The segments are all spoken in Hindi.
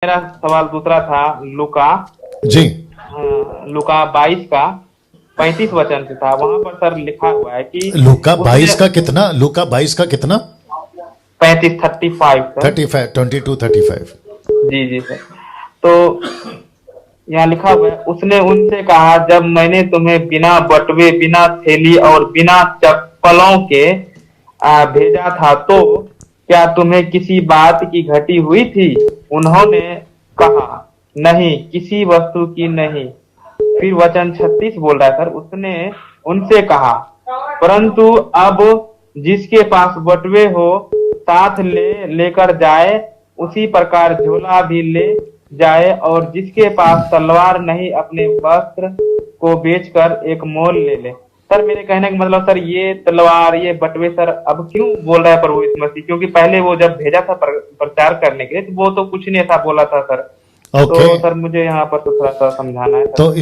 मेरा सवाल दूसरा था लूका जी। लूका 22 का 35 वचन से था। वहां पर सर लिखा हुआ है कि लूका उसने 22 का कितना? लूका 22 का कितना? 35 सर। 35, 22, 35। जी जी सर। तो यहाँ लिखा हुआ है, उसने उनसे कहा, जब मैंने तुम्हें बिना बटुए, बिना थैली और बिना चप्पलों के भेजा था, तो क्या तुम्हें किसी बात की घटी हुई थी? उन्होंने कहा, नहीं, किसी वस्तु की नहीं। फिर वचन 36 बोल रहा है सर, उसने उनसे कहा, परंतु अब जिसके पास बटुए हो साथ लेकर जाए, उसी प्रकार झोला भी ले जाए, और जिसके पास तलवार नहीं, अपने वस्त्र को बेचकर एक मोल ले ले। सर मेरे कहने का मतलब सर, ये तलवार, ये बटुए सर अब क्यों बोल रहा है प्रभु यीशु मसीह? क्योंकि पहले वो जब भेजा था प्रचार करने के लिए, तो वो तो कुछ नहीं ऐसा बोला था सर। ओके। तो सर मुझे यहाँ पर तो थोड़ा सा समझाना है सर। तो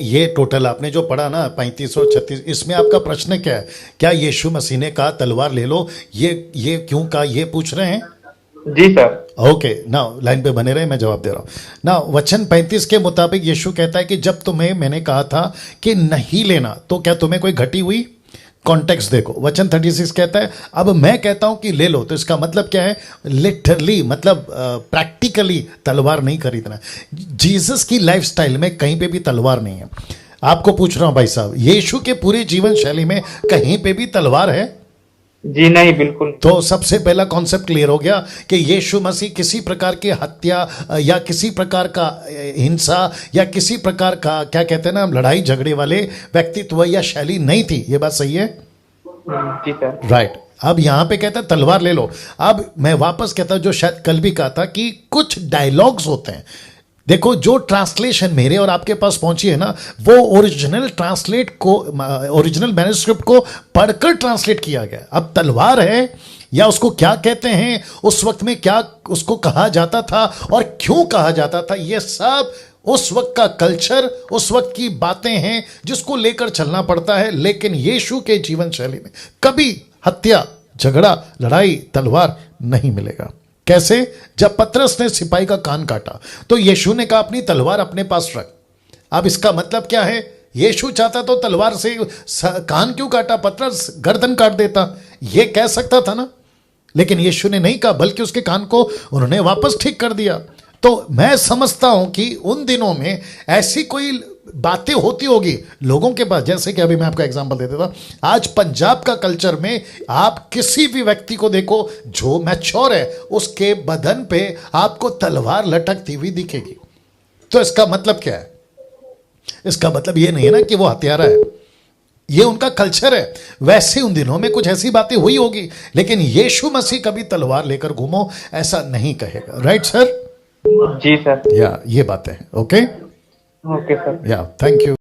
ये टोटल आपने जो पढ़ा ना 35 और 36, इसमें आपका प्रश्न क्या है? क्या यीशु मसीह ने कहा तलवार ले लो? ये क्यों कहा, ये पूछ रहे हैं? जी सर। ओके, नाउ लाइन पे बने रहे, मैं जवाब दे रहा हूं। नाउ वचन 35 के मुताबिक यीशु कहता है कि जब तुम्हें मैंने कहा था कि नहीं लेना, तो क्या तुम्हें कोई घटी हुई? कॉन्टेक्स्ट देखो, वचन 36 कहता है अब मैं कहता हूं कि ले लो, तो इसका मतलब क्या है? लिटरली, मतलब प्रैक्टिकली तलवार नहीं खरीदना। जीसस की लाइफस्टाइल में कहीं पे भी तलवार नहीं है। आपको पूछ रहा हूं भाई साहब, यीशु के पूरे जीवन शैली में कहीं पे भी तलवार है? जी नहीं, बिल्कुल। तो सबसे पहला कॉन्सेप्ट क्लियर हो गया कि यीशु मसीह किसी प्रकार की हत्या या किसी प्रकार का हिंसा या किसी प्रकार का, क्या कहते हैं ना, लड़ाई झगड़े वाले व्यक्तित्व या शैली नहीं थी। ये बात सही है? जी सर। राइट। अब यहां पे कहता है तलवार ले लो। अब मैं वापस कहता हूं, जो शायद कल भी कहा था, कि कुछ डायलॉग्स होते हैं। देखो, जो ट्रांसलेशन मेरे और आपके पास पहुंची है ना, वो ओरिजिनल ओरिजिनल मैन्युस्क्रिप्ट को पढ़कर ट्रांसलेट किया गया। अब तलवार है या उसको क्या कहते हैं, उस वक्त में क्या उसको कहा जाता था और क्यों कहा जाता था, ये सब उस वक्त का कल्चर, उस वक्त की बातें हैं जिसको लेकर चलना पड़ता है। लेकिन यीशु के जीवन शैली में कभी हत्या, झगड़ा, लड़ाई, तलवार नहीं मिलेगा। कैसे? जब पतरस ने सिपाही का कान काटा, तो यीशु ने कहा अपनी तलवार अपने पास रख। अब इसका मतलब क्या है? यीशु चाहता तो तलवार से कान क्यों काटा? पतरस गर्दन काट देता, ये कह सकता था ना। लेकिन यीशु ने नहीं कहा, बल्कि उसके कान को उन्होंने वापस ठीक कर दिया। तो मैं समझता हूं कि उन दिनों में ऐसी कोई बातें होती होगी लोगों के पास। जैसे कि अभी मैं आपका एग्जांपल दे देता, आज पंजाब का कल्चर में आप किसी भी व्यक्ति को देखो जो मैच्योर है, उसके बदन पे आपको तलवार लटकती हुई दिखेगी। तो इसका मतलब क्या है? इसका मतलब ये नहीं है ना कि वो हत्यारा है, ये उनका कल्चर है। वैसे उन दिनों में कुछ ऐसी बातें हुई होगी, लेकिन यीशु मसीह कभी तलवार लेकर घूमो ऐसा नहीं कहेगा। Right sir? जी सर। या ये बातें हैं। Okay okay sir. या थैंक यू।